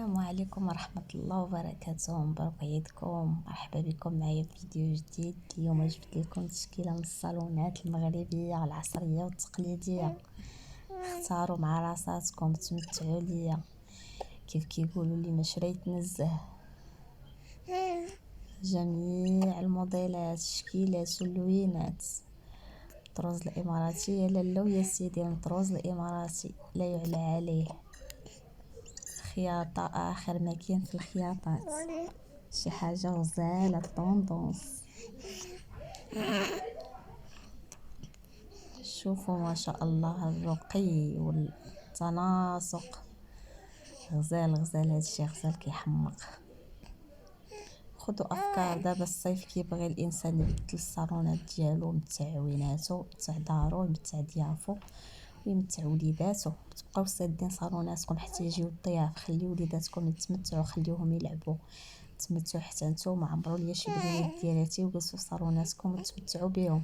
السلام عليكم ورحمة الله وبركاته. مبروك عيدكم، مرحبا بكم معايا في فيديو جديد. اليوم جبت لكم تشكيله من الصالونات المغربيه العصريه والتقليديه. اختاروا مع راساتكم، تمتعوا ليا كيف كيقولوا لي، ما شريت نزه. جميع الموديلات، الشكيلات واللوينات. الطروز الاماراتي يا لالا ويا سيدي، الطروز الاماراتي لا يعلى عليه. خياطة اخر ما كاين في الخياطات، شي حاجة غزالة طوندونس. شوفوا ما شاء الله الرقي والتناسق، غزال غزال، هادشي غزال كيحمق. خدوا افكار، دابا الصيف كيبغي الانسان يبدل الصالونات ديالو، يمتع ويناتو، يمتع دارو، يمتع ضيافو ويمتع وليداتو. تبقاو سادين صالوناتكم حتى يجيو الضياف، خليو وليداتكم يتمتعوا، خليوهم يلعبوا، تمتعوا حتى نتوما. عمروا ليا شي بنيات ديالاتي وجلسوا في صالوناتكم وتمتعوا بهم.